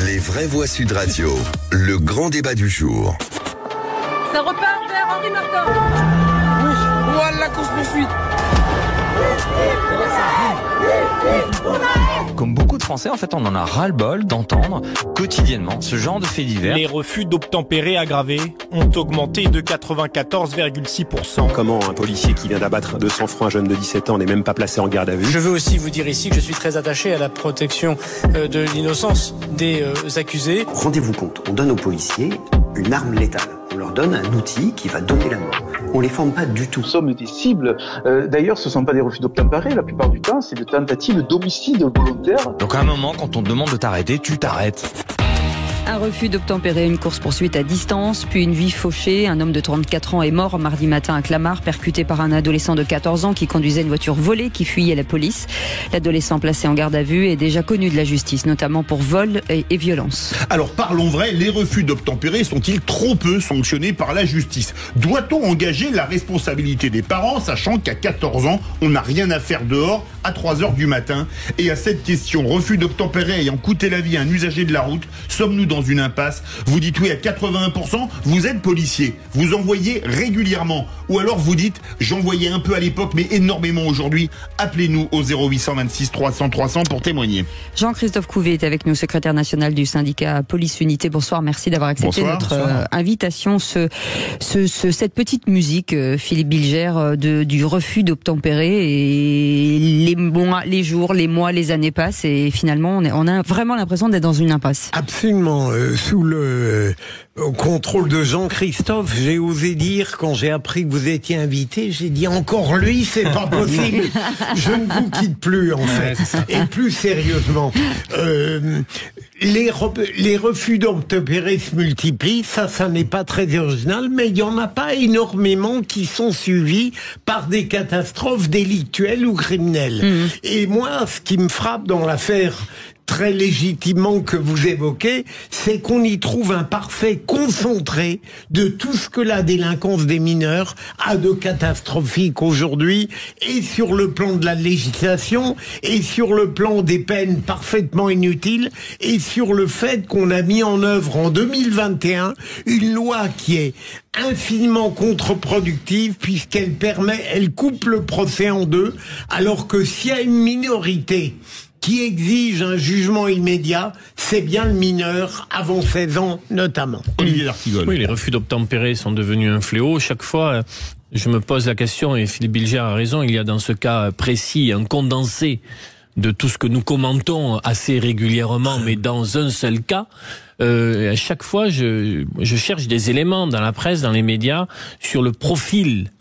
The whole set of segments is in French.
Les vraies voix Sud Radio, le grand débat du jour. Ça repart vers Henri Martin. Oui, voilà, course-poursuite. Comme beaucoup de Français, en fait, on en a ras-le-bol d'entendre quotidiennement ce genre de faits divers. Les refus d'obtempérer aggravés ont augmenté de 94,6%. Comment un policier qui vient d'abattre de sang-froid un jeune de 17 ans n'est même pas placé en garde à vue? Je veux aussi vous dire ici que je suis très attaché à la protection de l'innocence des accusés. Rendez-vous compte, on donne aux policiers une arme létale. On leur donne un outil qui va donner la mort. On les forme pas du tout. Nous sommes des cibles. D'ailleurs, ce ne sont pas des refus d'obtempérer. La plupart du temps, c'est des tentatives d'homicide volontaire. Donc à un moment, quand on te demande de t'arrêter, tu t'arrêtes. Un refus d'obtempérer, une course-poursuite à distance, puis une vie fauchée. Un homme de 34 ans est mort mardi matin à Clamart, percuté par un adolescent de 14 ans qui conduisait une voiture volée qui fuyait la police. L'adolescent placé en garde à vue est déjà connu de la justice, notamment pour vol et violence. Alors parlons vrai, les refus d'obtempérer sont-ils trop peu sanctionnés par la justice? Doit-on engager la responsabilité des parents, sachant qu'à 14 ans, on n'a rien à faire dehors à 3h du matin? Et à cette question, refus d'obtempérer ayant coûté la vie à un usager de la route, sommes-nous dans une impasse? Vous dites oui à 81%, vous êtes policier, vous envoyez régulièrement, ou alors vous dites j'envoyais un peu à l'époque mais énormément aujourd'hui. Appelez-nous au 0826 300 300 pour témoigner. Jean-Christophe Couvé est avec nous, secrétaire national du syndicat Police Unité. Bonsoir, merci d'avoir accepté notre invitation. Cette petite musique, Philippe Bilger, du refus d'obtempérer, et les jours, les mois, les années passent et finalement on a vraiment l'impression d'être dans une impasse. Absolument. Sous le contrôle de Jean-Christophe, j'ai osé dire, quand j'ai appris que vous étiez invité, j'ai dit encore lui, c'est pas possible. Je ne vous quitte plus, en fait. Et plus sérieusement, les refus d'obtempérer se multiplient, ça n'est pas très original, mais il n'y en a pas énormément qui sont suivis par des catastrophes délictuelles ou criminelles. Et moi, ce qui me frappe dans l'affaire très légitimement que vous évoquez, c'est qu'on y trouve un parfait concentré de tout ce que la délinquance des mineurs a de catastrophique aujourd'hui, et sur le plan de la législation, et sur le plan des peines parfaitement inutiles, et sur le fait qu'on a mis en œuvre en 2021 une loi qui est infiniment contre-productive, puisqu'elle elle coupe le procès en deux, alors que s'il y a une minorité qui exige un jugement immédiat, c'est bien le mineur avant 16 ans notamment. Olivier D'Artigol. Oui, les refus d'obtempérer sont devenus un fléau. Chaque fois, je me pose la question, et Philippe Bilger a raison, il y a dans ce cas précis un condensé de tout ce que nous commentons assez régulièrement, mais dans un seul cas. À chaque fois, je cherche des éléments dans la presse, dans les médias, sur le profil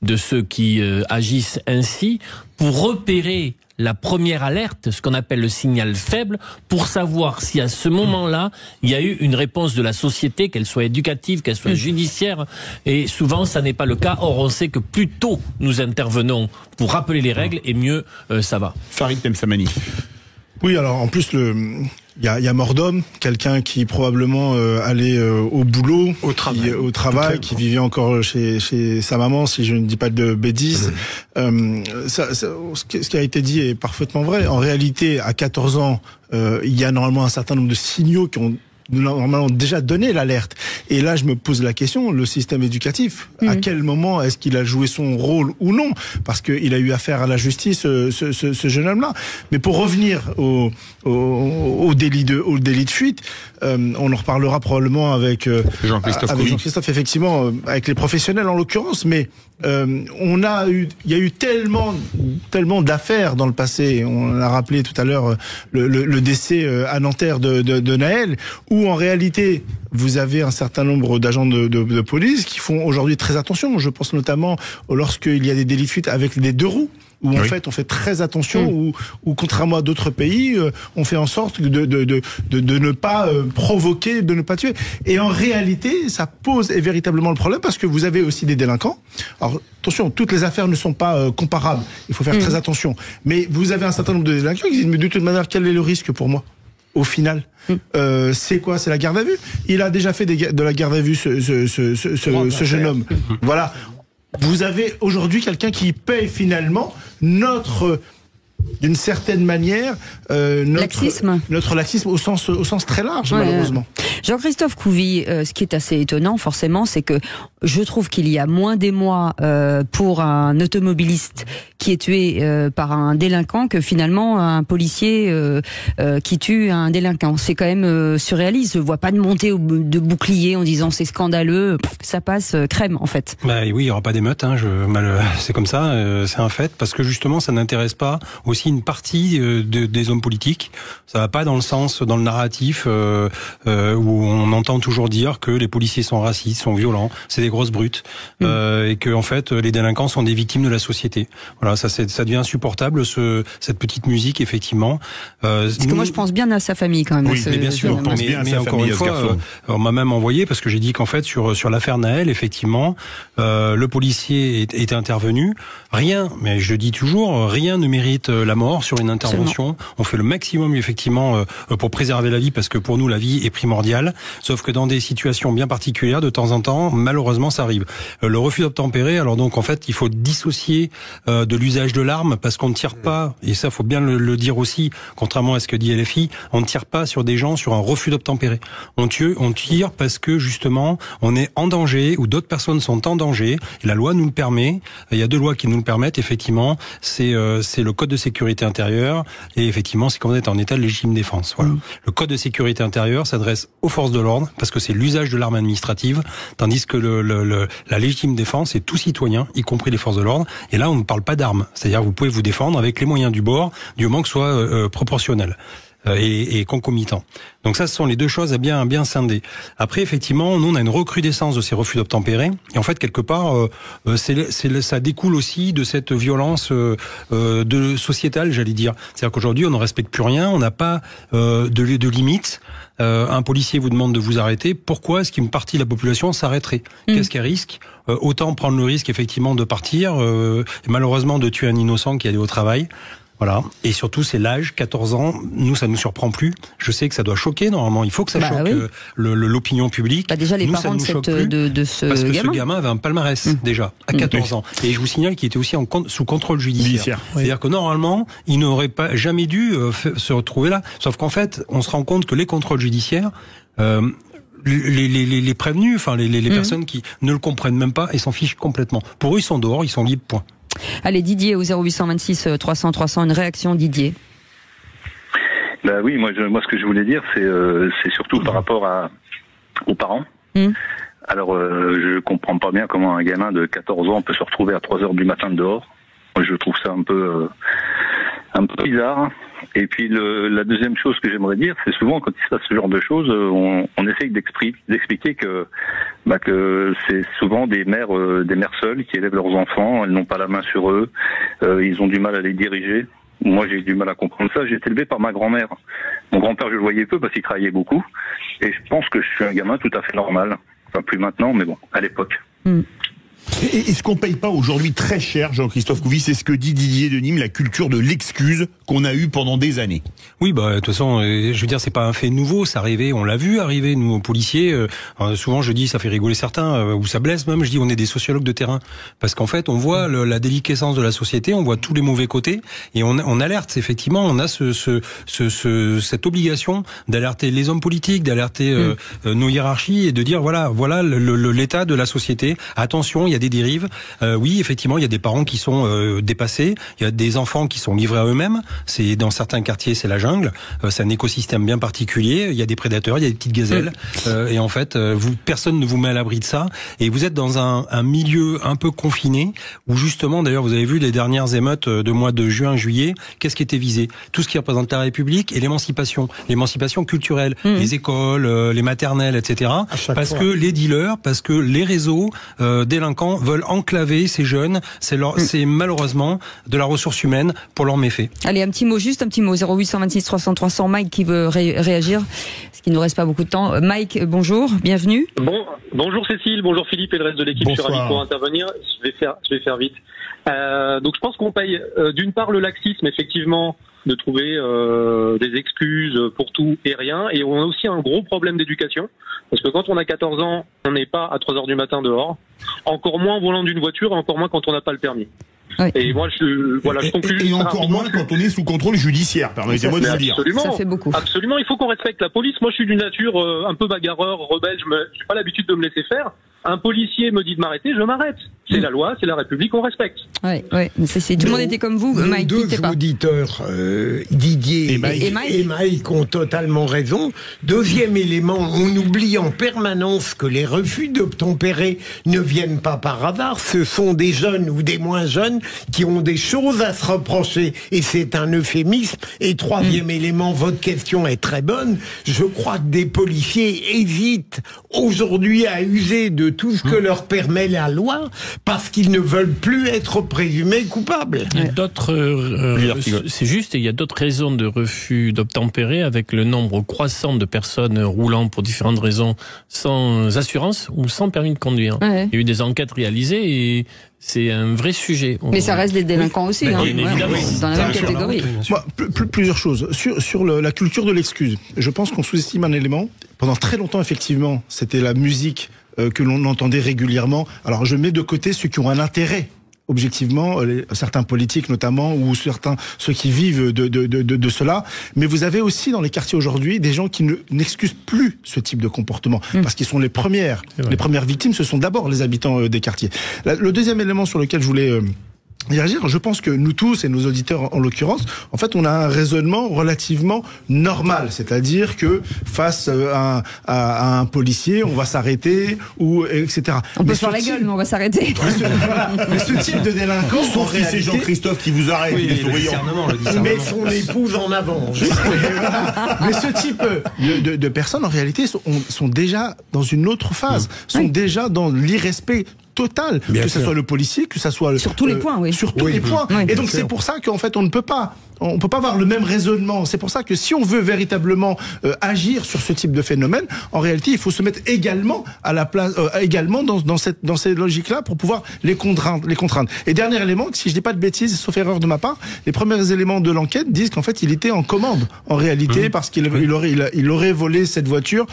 de ceux qui agissent ainsi, pour repérer la première alerte, ce qu'on appelle le signal faible, pour savoir si à ce moment-là, il y a eu une réponse de la société, qu'elle soit éducative, qu'elle soit judiciaire, et souvent ça n'est pas le cas. Or on sait que plus tôt nous intervenons pour rappeler les règles, et mieux ça va. Farid Temsamani. Oui, alors en plus il y a mort d'homme, quelqu'un qui probablement allait au boulot, au travail, qui vivait encore chez sa maman, si je ne dis pas de bêtises. Ce qui a été dit est parfaitement vrai. En réalité, à 14 ans, il y a normalement un certain nombre de signaux qui ont normalement déjà donné l'alerte. Et là, je me pose la question, le système éducatif, à quel moment est-ce qu'il a joué son rôle ou non? Parce qu'il a eu affaire à la justice, ce jeune homme-là. Mais pour revenir au délit de fuite, on en reparlera probablement avec Jean-Christophe, effectivement, avec les professionnels en l'occurrence, mais il y a eu tellement d'affaires dans le passé. On l'a rappelé tout à l'heure, le décès à Nanterre de Naël, où en réalité vous avez un certain nombre d'agents de police qui font aujourd'hui très attention. Je pense notamment lorsqu'il y a des délits de fuite avec des deux roues, où en fait on fait très attention, où contrairement à d'autres pays, on fait en sorte de ne pas provoquer, de ne pas tuer. Et en réalité, ça pose véritablement le problème, parce que vous avez aussi des délinquants. Alors attention, toutes les affaires ne sont pas comparables, il faut faire très attention. Mais vous avez un certain nombre de délinquants qui disent, mais de toute manière, quel est le risque pour moi au final? C'est quoi? C'est la garde à vue. Il a déjà fait de la garde à vue, ce jeune homme. Voilà. Vous avez aujourd'hui quelqu'un qui paye finalement notre d'une certaine manière notre laxisme au sens très large, malheureusement. Jean-Christophe Couvi, ce qui est assez étonnant forcément, c'est que je trouve qu'il y a moins d'émoi pour un automobiliste qui est tué par un délinquant que finalement un policier qui tue un délinquant. C'est quand même surréaliste. Je vois pas de montée de bouclier en disant c'est scandaleux. Ça passe crème en fait. Bah oui, il y aura pas d'émeute. C'est comme ça, c'est un fait, parce que justement ça n'intéresse pas aussi une partie des hommes politiques. Ça va pas dans le sens, dans le narratif où on entend toujours dire que les policiers sont racistes, sont violents, c'est des grosses brutes, et que en fait les délinquants sont des victimes de la société. Voilà, ça devient insupportable cette petite musique effectivement. Parce que moi je pense bien à sa famille quand même. Oui, mais bien sûr. Mais encore une fois, on m'a même envoyé parce que j'ai dit qu'en fait sur l'affaire Naël, effectivement, le policier est intervenu. Rien, mais je dis toujours, rien ne mérite la mort sur une intervention. On fait le maximum effectivement pour préserver la vie, parce que pour nous la vie est primordiale. Sauf que dans des situations bien particulières, de temps en temps, malheureusement, ça arrive. Le refus d'obtempérer, alors donc en fait, il faut dissocier de l'usage de l'arme, parce qu'on ne tire pas, et ça faut bien le dire aussi, contrairement à ce que dit LFI, on ne tire pas sur des gens sur un refus d'obtempérer. On tire parce que justement, on est en danger, ou d'autres personnes sont en danger, et la loi nous le permet. Il y a 2 lois qui nous le permettent, effectivement, c'est le Code de sécurité intérieure, et effectivement, c'est quand on est en état de légitime défense. Voilà. Le Code de sécurité intérieure s'adresse aux forces de l'ordre, parce que c'est l'usage de l'arme administrative, tandis que la légitime défense est tout citoyen, y compris les forces de l'ordre, et là, on ne parle pas d'armes. C'est-à-dire que vous pouvez vous défendre avec les moyens du bord, du moment que ce soit proportionnel. Et concomitant. Donc ça, ce sont les 2 choses à bien scinder. Après, effectivement, nous, on a une recrudescence de ces refus d'obtempérer. Et en fait, quelque part, ça découle aussi de cette violence de sociétale, j'allais dire. C'est-à-dire qu'aujourd'hui, on ne respecte plus rien, on n'a pas de limites. Un policier vous demande de vous arrêter. Pourquoi est-ce qu'une partie de la population s'arrêterait ? Qu'est-ce qu'elle risque ? Autant prendre le risque, effectivement, de partir, et malheureusement de tuer un innocent qui allait au travail. Voilà. Et surtout, c'est l'âge, 14 ans. Nous, ça ne nous surprend plus. Je sais que ça doit choquer, normalement. Il faut que ça choque l'opinion publique. Déjà, les parents de ce gamin. Parce que ce gamin avait un palmarès, déjà, à 14 ans. Et je vous signale qu'il était aussi sous contrôle judiciaire. C'est-à-dire que normalement, il n'aurait pas jamais dû se retrouver là. Sauf qu'en fait, on se rend compte que les contrôles judiciaires, les prévenus, enfin, les personnes qui ne le comprennent même pas et s'en fichent complètement. Pour eux, ils sont dehors, ils sont libres, point. Allez, Didier au 0826 300 300, une réaction, Didier. Bah oui, moi ce que je voulais dire, c'est surtout par rapport aux parents. Alors, je comprends pas bien comment un gamin de 14 ans peut se retrouver à 3h du matin dehors. Moi, je trouve ça un peu bizarre. Et puis la deuxième chose que j'aimerais dire, c'est souvent quand il se passe ce genre de choses, on essaye d'expliquer que c'est souvent des mères seules qui élèvent leurs enfants, elles n'ont pas la main sur eux, ils ont du mal à les diriger. Moi, j'ai du mal à comprendre ça. J'ai été élevé par ma grand-mère. Mon grand-père, je le voyais peu parce qu'il travaillait beaucoup, et je pense que je suis un gamin tout à fait normal. Enfin, plus maintenant, mais bon, à l'époque. Et ce qu'on paye pas aujourd'hui très cher, Jean-Christophe Couvi, c'est ce que dit Didier de Nîmes, la culture de l'excuse qu'on a eue pendant des années. Oui, de toute façon, je veux dire, c'est pas un fait nouveau, ça arrivait, on l'a vu arriver, nous, policiers. Souvent, je dis, ça fait rigoler certains, ou ça blesse même, je dis, on est des sociologues de terrain. Parce qu'en fait, on voit la déliquescence de la société, on voit tous les mauvais côtés, et on alerte, effectivement, on a cette obligation d'alerter les hommes politiques, d'alerter nos hiérarchies, et de dire, voilà l'état de la société. Attention, il y a des dérives. Oui, effectivement, il y a des parents qui sont dépassés. Il y a des enfants qui sont livrés à eux-mêmes. C'est dans certains quartiers, c'est la jungle. C'est un écosystème bien particulier. Il y a des prédateurs, il y a des petites gazelles. Et en fait, personne ne vous met à l'abri de ça. Et vous êtes dans un milieu un peu confiné où justement, d'ailleurs, vous avez vu les dernières émeutes de mois de juin, juillet. Qu'est-ce qui était visé ? Tout ce qui représente la République et l'émancipation culturelle, les écoles, les maternelles, etc. Parce que les dealers, parce que les réseaux délinquants veulent enclaver ces jeunes. C'est malheureusement de la ressource humaine pour leurs méfaits. Allez, un petit mot, 0826 300 300. Mike qui veut réagir, parce qu'il ne nous reste pas beaucoup de temps. Mike, bonjour, bienvenue. Bonjour Cécile, bonjour Philippe et le reste de l'équipe. Je suis ravi pour intervenir. Je vais faire vite. Donc je pense qu'on paye d'une part le laxisme, effectivement, de trouver des excuses pour tout et rien, et on a aussi un gros problème d'éducation, parce que quand on a 14 ans, on n'est pas à 3h du matin dehors, encore moins en volant d'une voiture, et encore moins quand on n'a pas le permis. Et moi, je conclue. Et encore moins quand on est sous contrôle judiciaire, permettez-moi de vous dire. Ça fait beaucoup. Absolument, il faut qu'on respecte la police. Moi, je suis d'une nature un peu bagarreur, rebelle, je n'ai pas l'habitude de me laisser faire. Un policier me dit de m'arrêter, je m'arrête. C'est la loi, c'est la République, on respecte. Oui. Tout le monde était comme vous, Mike. Deux auditeurs, Didier et Mike ont totalement raison. Deuxième élément, on oublie en permanence que les refus d'obtempérer ne viennent pas par hasard. Ce sont des jeunes ou des moins jeunes qui ont des choses à se reprocher. Et c'est un euphémisme. Et troisième élément, votre question est très bonne. Je crois que des policiers hésitent aujourd'hui à user de tout ce que leur permet la loi parce qu'ils ne veulent plus être présumés coupables. Il y a d'autres, c'est juste, il y a d'autres raisons de refus d'obtempérer avec le nombre croissant de personnes roulant pour différentes raisons sans assurance ou sans permis de conduire. Ouais. Il y a eu des enquêtes réalisées et c'est un vrai sujet. Mais ça reste des délinquants aussi, dans la même catégorie. Moi, plusieurs choses. Sur la culture de l'excuse, je pense qu'on sous-estime un élément. Pendant très longtemps, effectivement, c'était la musique que l'on entendait régulièrement. Alors, je mets de côté ceux qui ont un intérêt. Objectivement, certains politiques notamment, ou ceux qui vivent de cela. Mais vous avez aussi dans les quartiers aujourd'hui des gens qui n'excusent plus ce type de comportement. Parce qu'ils sont les premières victimes, ce sont d'abord les habitants des quartiers. Le deuxième élément sur lequel je voulais réagir, je pense que nous tous, et nos auditeurs en l'occurrence, en fait, on a un raisonnement relativement normal. C'est-à-dire que face à un policier, on va s'arrêter, ou etc. On peut se faire la gueule, mais on va s'arrêter. Mais ce type de délinquant, sauf si c'est Jean-Christophe qui vous arrête, il est souriant. Mais son épouse en avant. Mais ce type de personnes, en réalité, sont déjà dans une autre phase, sont déjà dans l'irrespect total, que ce soit le policier, que ce soit sur tous les points, sur tous les points. Et donc c'est pour ça qu'en fait on peut pas avoir le même raisonnement. C'est pour ça que si on veut véritablement agir sur ce type de phénomène, en réalité il faut se mettre également à la place, également dans ces logiques-là pour pouvoir les contraindre. Et dernier élément, si je dis pas de bêtises, sauf erreur de ma part, les premiers éléments de l'enquête disent qu'en fait il était en commande en réalité parce qu'il aurait volé cette voiture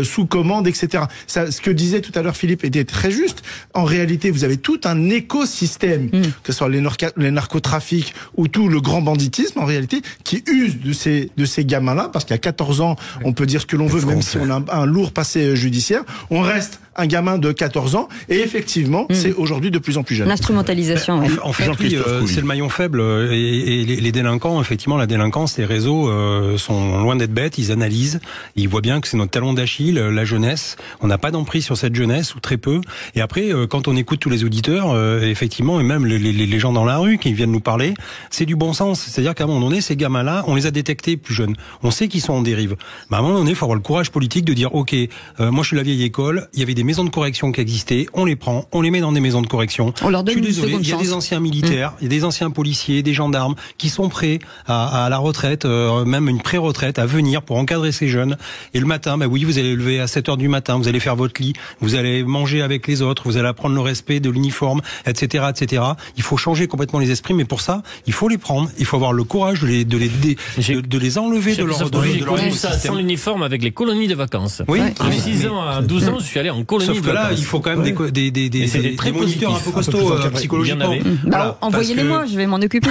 sous commande, etc. Ça, ce que disait tout à l'heure Philippe était très juste. En réalité, vous avez tout un écosystème, que ce soit les narcotrafics ou tout le grand banditisme, en réalité, qui use de ces gamins-là, parce qu'à 14 ans, on peut dire ce que l'on veut, même si on a un lourd passé judiciaire, on reste un gamin de 14 ans, et effectivement, c'est aujourd'hui de plus en plus jeune. L'instrumentalisation, oui. En fait, oui, c'est le maillon faible, et les délinquants, effectivement, la délinquance, les réseaux sont loin d'être bêtes, ils analysent, ils voient bien que c'est notre talon d'Achille, la jeunesse, on n'a pas d'emprise sur cette jeunesse, ou très peu, et après, quand on écoute tous les auditeurs, effectivement, et même les gens dans la rue qui viennent nous parler, c'est du bon sens, c'est-à-dire qu'à un moment donné, ces gamins-là, on les a détectés plus jeunes, on sait qu'ils sont en dérive, mais à un moment donné, il faut avoir le courage politique de dire, ok, moi je suis la vieille école, il y avait des maisons de correction qui existaient, on les prend, on les met dans des maisons de correction. On leur donne je suis désolé, il y a des anciens militaires, il y a des anciens policiers, des gendarmes qui sont prêts à la retraite, même une pré-retraite, à venir pour encadrer ces jeunes. Et le matin, oui, vous allez lever à 7h du matin, vous allez faire votre lit, vous allez manger avec les autres, vous allez apprendre le respect de l'uniforme, etc., etc. Il faut changer complètement les esprits, mais pour ça, il faut les prendre, il faut avoir le courage de les enlever de leur ça sans l'uniforme avec les colonies de vacances. Oui. De 6 ans à 12 ans, je suis allé en colonie. Sauf que là, il faut quand même des moniteurs un peu costauds psychologiquement. Voilà, envoyez-les-moi, je vais m'en occuper.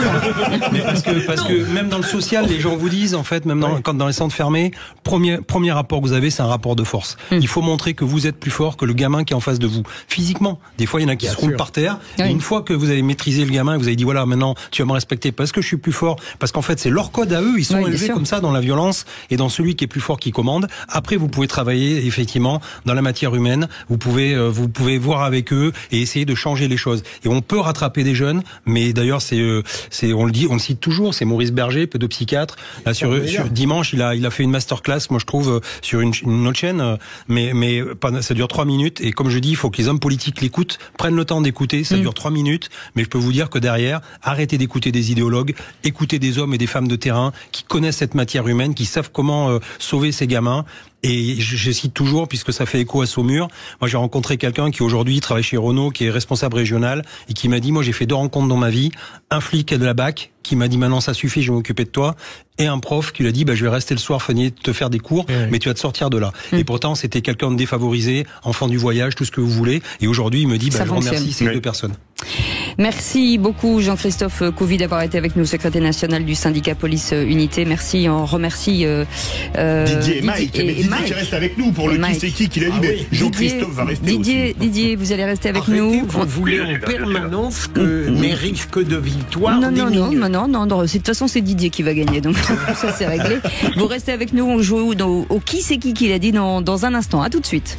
Mais parce que même dans le social, les gens vous disent, en fait, même quand dans les centres fermés, premier rapport que vous avez, c'est un rapport de force. Il faut montrer que vous êtes plus fort que le gamin qui est en face de vous. Physiquement. Des fois, il y en a qui se roulent par terre. Et une fois que vous avez maîtrisé le gamin, vous avez dit, voilà, maintenant, tu vas me respecter parce que je suis plus fort. Parce qu'en fait, c'est leur code à eux. Ils sont élevés comme ça dans la violence et dans celui qui est plus fort qui commande. Après, vous pouvez travailler, effectivement, dans la matière humaine. Vous pouvez voir avec eux et essayer de changer les choses. Et on peut rattraper des jeunes, mais d'ailleurs on le cite toujours, c'est Maurice Berger, pédopsychiatre. Là, sur dimanche, il a fait une masterclass, moi je trouve, sur une autre chaîne, mais ça dure 3 minutes. Et comme je dis, il faut que les hommes politiques l'écoutent, prennent le temps d'écouter. Ça dure 3 minutes, mais je peux vous dire que derrière, arrêtez d'écouter des idéologues, écoutez des hommes et des femmes de terrain qui connaissent cette matière humaine, qui savent comment sauver ces gamins. Et je cite toujours, puisque ça fait écho à Saumur, moi j'ai rencontré quelqu'un qui aujourd'hui travaille chez Renault, qui est responsable régional, et qui m'a dit, moi j'ai fait 2 rencontres dans ma vie, un flic de la BAC, qui m'a dit maintenant ça suffit, je vais m'occuper de toi, et un prof qui lui a dit, je vais rester le soir, venir te faire des cours, mais tu vas te sortir de là. Et pourtant c'était quelqu'un de défavorisé, enfant du voyage, tout ce que vous voulez, et aujourd'hui il me dit, je vous remercie ces 2 personnes. Merci beaucoup Jean-Christophe Couvi d'avoir été avec nous, secrétaire national du syndicat Police Unité. Merci, on remercie Didier et Mike. Qui reste avec nous pour le qui c'est qui l'a dit. Mais Jean-Christophe va rester aussi. Didier, vous allez rester avec nous. Vous voulez en permanence que mes risques de victoire non, de toute façon c'est Didier qui va gagner, donc ça c'est réglé. Vous restez avec nous, on joue au qui c'est qui l'a dit dans un instant. À tout de suite.